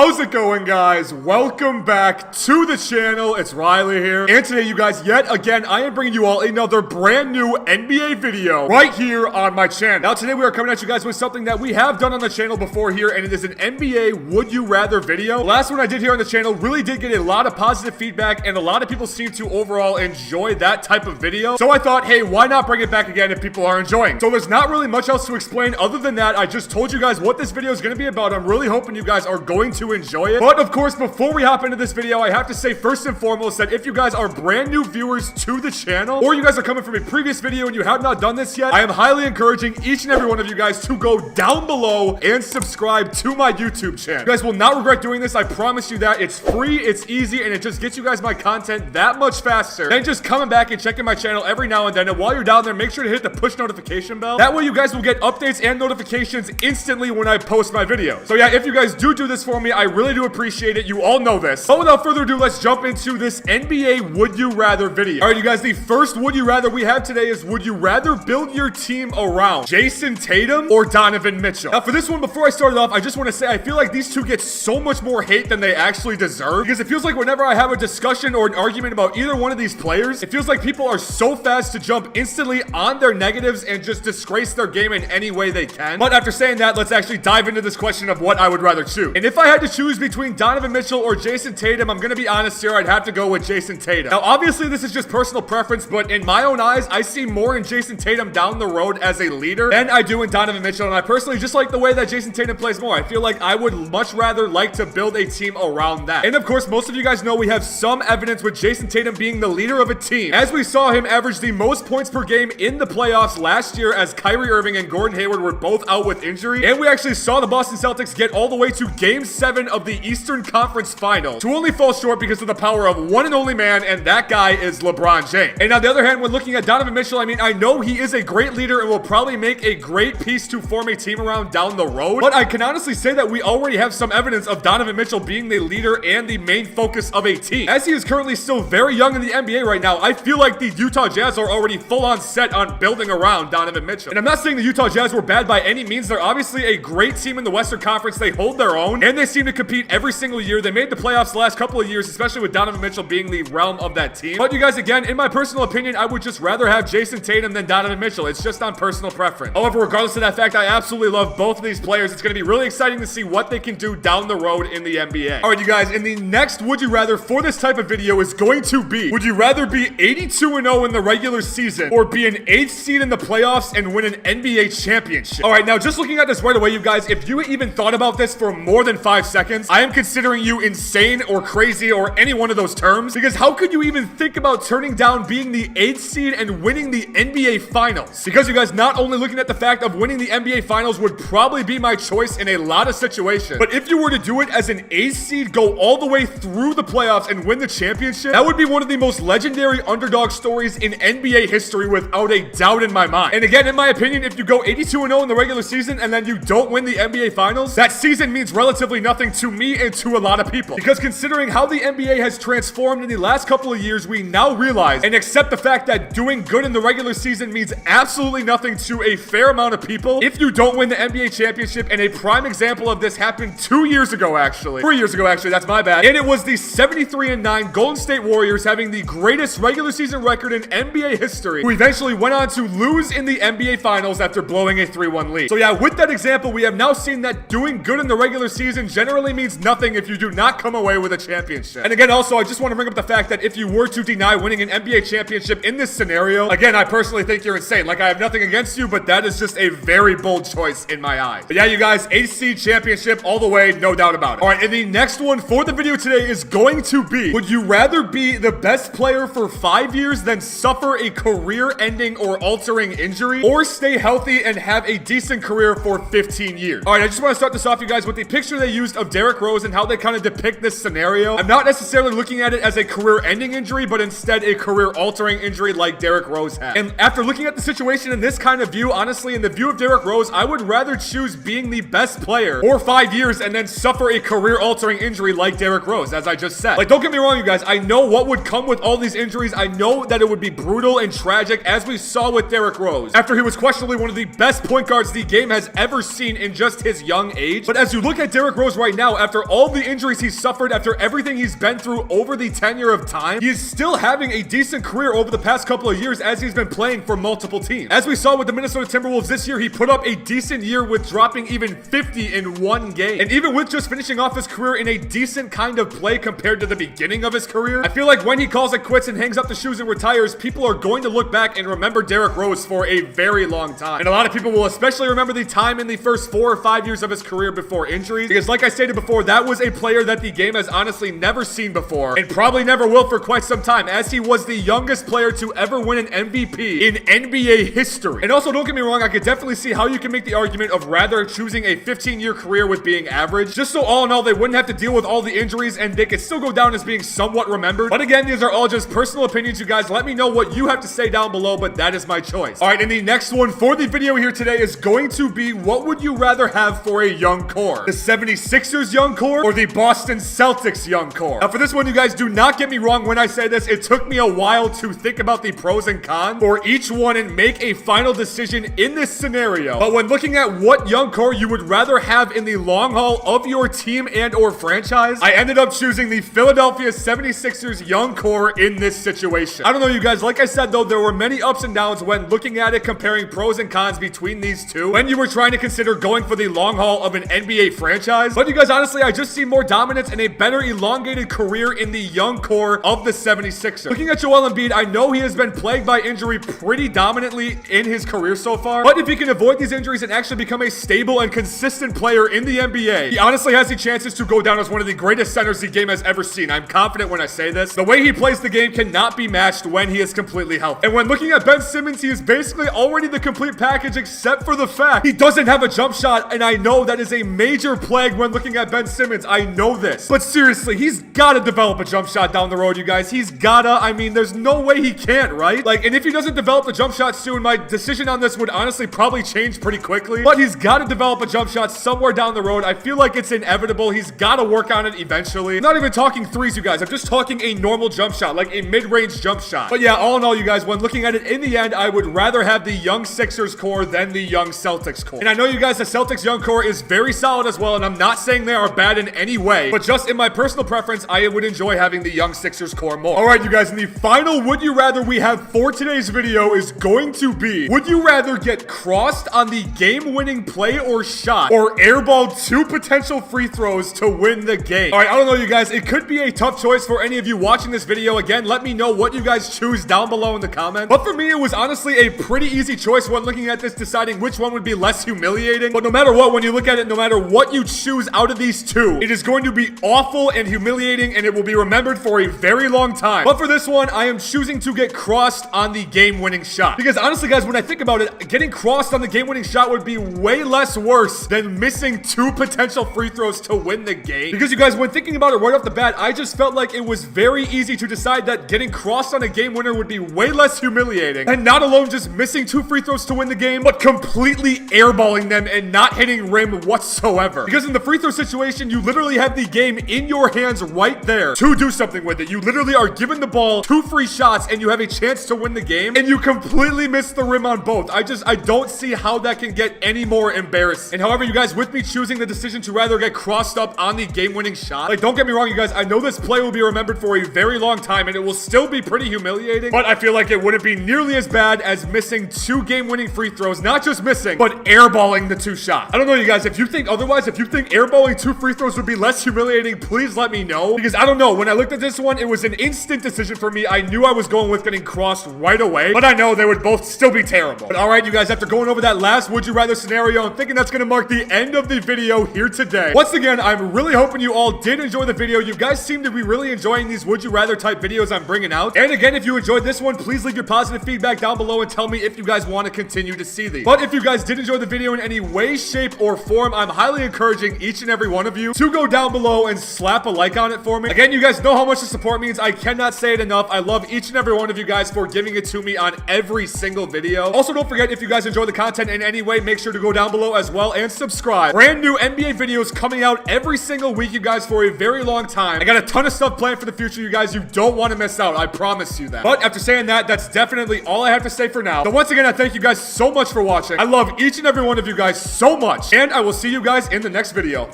How's it going, guys? Welcome back to the channel. It's Riley here. And today, you guys, yet again, I am bringing you all another brand new NBA video right here on my channel. Now, today we are coming at you guys with something that we have done on the channel before here, and it is an NBA Would You Rather video. The last one I did here on the channel really did get a lot of positive feedback, and a lot of people seem to overall enjoy that type of video. So I thought, hey, why not bring it back again if people are enjoying? So there's not really much else to explain other than that. I just told you guys what this video is going to be about. I'm really hoping you guys are going to enjoy it. But of course, before we hop into this video, I have to say first and foremost that if you guys are brand new viewers to the channel, or you guys are coming from a previous video and you have not done this yet, I am highly encouraging each and every one of you guys to go down below and subscribe to my YouTube channel. You guys will not regret doing this. I promise you that. It's free, it's easy, and it just gets you guys my content that much faster than just coming back and checking my channel every now and then. And while you're down there, make sure to hit the push notification bell. That way you guys will get updates and notifications instantly when I post my videos. So yeah, if you guys do this for me, I really do appreciate it. You all know this. But without further ado, let's jump into this NBA Would You Rather video. All right, you guys, the first Would You Rather we have today is, would you rather build your team around Jason Tatum or Donovan Mitchell? Now, for this one, before I start it off, I just want to say I feel like these two get so much more hate than they actually deserve, because it feels like whenever I have a discussion or an argument about either one of these players, it feels like people are so fast to jump instantly on their negatives and just disgrace their game in any way they can. But after saying that, let's actually dive into this question of what I would rather choose. And if I had to choose between Donovan Mitchell or Jason Tatum, I'm going to be honest here, I'd have to go with Jason Tatum. Now, obviously, this is just personal preference, but in my own eyes, I see more in Jason Tatum down the road as a leader than I do in Donovan Mitchell, and I personally just like the way that Jason Tatum plays more. I feel like I would much rather like to build a team around that. And of course, most of you guys know we have some evidence with Jason Tatum being the leader of a team, as we saw him average the most points per game in the playoffs last year as Kyrie Irving and Gordon Hayward were both out with injury, and we actually saw the Boston Celtics get all the way to Game 7 of the Eastern Conference Finals to only fall short because of the power of one and only man, and that guy is LeBron James. And on the other hand, when looking at Donovan Mitchell, I mean, I know he is a great leader and will probably make a great piece to form a team around down the road, but I can honestly say that we already have some evidence of Donovan Mitchell being the leader and the main focus of a team. As he is currently still very young in the NBA right now, I feel like the Utah Jazz are already full-on set on building around Donovan Mitchell. And I'm not saying the Utah Jazz were bad by any means. They're obviously a great team in the Western Conference. They hold their own, and they seem to compete every single year. They made the playoffs the last couple of years, especially with Donovan Mitchell being the realm of that team. But you guys, again, in my personal opinion, I would just rather have Jason Tatum than Donovan Mitchell. It's just on personal preference. However, regardless of that fact, I absolutely love both of these players. It's going to be really exciting to see what they can do down the road in the NBA. All right, you guys, in the next Would You Rather for this type of video is going to be, would you rather be 82-0 in the regular season or be an 8th seed in the playoffs and win an NBA championship? All right, now just looking at this right away, you guys, if you even thought about this for more than 5 seconds, I am considering you insane or crazy or any one of those terms, because how could you even think about turning down being the 8th seed and winning the NBA Finals? Because you guys, not only looking at the fact of winning the NBA Finals would probably be my choice in a lot of situations, but if you were to do it as an 8th seed, go all the way through the playoffs and win the championship, that would be one of the most legendary underdog stories in NBA history without a doubt in my mind. And again, in my opinion, if you go 82-0 in the regular season and then you don't win the NBA Finals, that season means relatively nothing to me and to a lot of people. Because considering how the NBA has transformed in the last couple of years, we now realize and accept the fact that doing good in the regular season means absolutely nothing to a fair amount of people if you don't win the NBA championship. And a prime example of this happened 2 years ago, actually. 3 years ago, actually, that's my bad. And it was the 73-9 Golden State Warriors having the greatest regular season record in NBA history, who eventually went on to lose in the NBA Finals after blowing a 3-1 lead. So yeah, with that example, we have now seen that doing good in the regular season generally means nothing if you do not come away with a championship. And again, also, I just want to bring up the fact that if you were to deny winning an NBA championship in this scenario, again, I personally think you're insane. Like, I have nothing against you, but that is just a very bold choice in my eyes. But yeah, you guys, 8th seed championship all the way, no doubt about it. All right, and the next one for the video today is going to be, would you rather be the best player for 5 years than suffer a career-ending or altering injury, or stay healthy and have a decent career for 15 years? All right, I just want to start this off, you guys, with the picture they used of Derrick Rose and how they kind of depict this scenario. I'm not necessarily looking at it as a career-ending injury, but instead a career-altering injury like Derrick Rose had. And after looking at the situation in this kind of view, honestly, in the view of Derrick Rose, I would rather choose being the best player for 5 years and then suffer a career-altering injury like Derrick Rose, as I just said. Like, don't get me wrong, you guys, I know what would come with all these injuries. I know that it would be brutal and tragic, as we saw with Derrick Rose, after he was questionably one of the best point guards the game has ever seen in just his young age. But as you look at Derrick Rose right now, after all the injuries he's suffered, after everything he's been through over the tenure of time, he is still having a decent career over the past couple of years as he's been playing for multiple teams. As we saw with the Minnesota Timberwolves this year, he put up a decent year with dropping even 50 in one game. And even with just finishing off his career in a decent kind of play compared to the beginning of his career, I feel like when he calls it quits and hangs up the shoes and retires, people are going to look back and remember Derrick Rose for a very long time. And a lot of people will especially remember the time in the first 4 or 5 years of his career before injuries, because like I stated before, that was a player that the game has honestly never seen before, and probably never will for quite some time, as he was the youngest player to ever win an MVP in NBA history. And also, don't get me wrong, I could definitely see how you can make the argument of rather choosing a 15-year career with being average, just so all in all, they wouldn't have to deal with all the injuries and they could still go down as being somewhat remembered. But again, these are all just personal opinions, you guys. Let me know what you have to say down below, but that is my choice. All right, and the next one for the video here today is going to be, what would you rather have for a young core? The 76ers young core or the Boston Celtics young core? Now for this one, you guys, do not get me wrong when I say this, it took me a while to think about the pros and cons for each one and make a final decision in this scenario. But when looking at what young core you would rather have in the long haul of your team and or franchise, I ended up choosing the Philadelphia 76ers young core in this situation. I don't know, you guys, like I said though, there were many ups and downs when looking at it, comparing pros and cons between these two when you were trying to consider going for the long haul of an NBA franchise. But you guys, honestly, I just see more dominance and a better elongated career in the young core of the 76ers. Looking at Joel Embiid, I know he has been plagued by injury pretty dominantly in his career so far, but if he can avoid these injuries and actually become a stable and consistent player in the NBA, he honestly has the chances to go down as one of the greatest centers the game has ever seen. I'm confident when I say this. The way he plays the game cannot be matched when he is completely healthy. And when looking at Ben Simmons, he is basically already the complete package, except for the fact he doesn't have a jump shot, and I know that is a major plague when looking at Ben Simmons. I know this. But seriously, he's gotta develop a jump shot down the road, you guys. He's gotta. I mean, there's no way he can't, right? Like, and if he doesn't develop the jump shot soon, my decision on this would honestly probably change pretty quickly. But he's gotta develop a jump shot somewhere down the road. I feel like it's inevitable. He's gotta work on it eventually. I'm not even talking threes, you guys. I'm just talking a normal jump shot, like a mid-range jump shot. But yeah, all in all, you guys, when looking at it in the end, I would rather have the young Sixers core than the young Celtics core. And I know you guys, the Celtics young core is very solid as well, and I'm not saying they are bad in any way, but just in my personal preference, I would enjoy having the young Sixers core more. All right, you guys, and the final would you rather we have for today's video is going to be, would you rather get crossed on the game-winning play or shot, or airball 2 potential free throws to win the game? All right, I don't know, you guys, it could be a tough choice for any of you watching this video. Again, let me know what you guys choose down below in the comments. But for me, it was honestly a pretty easy choice when looking at this, deciding which one would be less humiliating. But no matter what, when you look at it, no matter what you choose out of these two, it is going to be awful and humiliating, and it will be remembered for a very long time. But for this one, I am choosing to get crossed on the game-winning shot. Because honestly, guys, when I think about it, getting crossed on the game-winning shot would be way less worse than missing 2 potential free throws to win the game. Because you guys, when thinking about it right off the bat, I just felt like it was very easy to decide that getting crossed on a game winner would be way less humiliating, and not alone just missing 2 free throws to win the game, but completely airballing them and not hitting rim whatsoever. Because in the free throw situation, you literally have the game in your hands right there to do something with it. You literally are given the ball, 2 free shots, and you have a chance to win the game, and you completely miss the rim on both. I don't see how that can get any more embarrassing. And however, you guys, with me choosing the decision to rather get crossed up on the game-winning shot, like, don't get me wrong, you guys, I know this play will be remembered for a very long time, and it will still be pretty humiliating, but I feel like it wouldn't be nearly as bad as missing 2 game-winning free throws. Not just missing, but airballing the 2 shots. I don't know, you guys, if you think otherwise, if you think airballing 2 free throws would be less humiliating, please let me know. Because I don't know, when I looked at this one, it was an instant decision for me. I knew I was going with getting crossed right away, but I know they would both still be terrible. But all right, you guys, after going over that last would you rather scenario, I'm thinking that's going to mark the end of the video here today. Once again, I'm really hoping you all did enjoy the video. You guys seem to be really enjoying these would you rather type videos I'm bringing out. And again, if you enjoyed this one, please leave your positive feedback down below and tell me if you guys want to continue to see these. But if you guys did enjoy the video in any way, shape, or form, I'm highly encouraging each and every one of you to go down below and slap a like on it for me. Again, you guys know how much the support means. I cannot say it enough. I love each and every one of you guys for giving it to me on every single video. Also, don't forget, if you guys enjoy the content in any way, make sure to go down below as well and subscribe. Brand new NBA videos coming out every single week, you guys, for a very long time. I got a ton of stuff planned for the future, you guys. You don't want to miss out. I promise you that. But after saying that, that's definitely all I have to say for now. So once again, I thank you guys so much for watching. I love each and every one of you guys so much, and I will see you guys in the next video.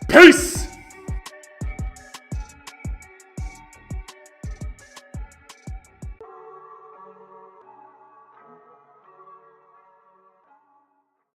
Peace!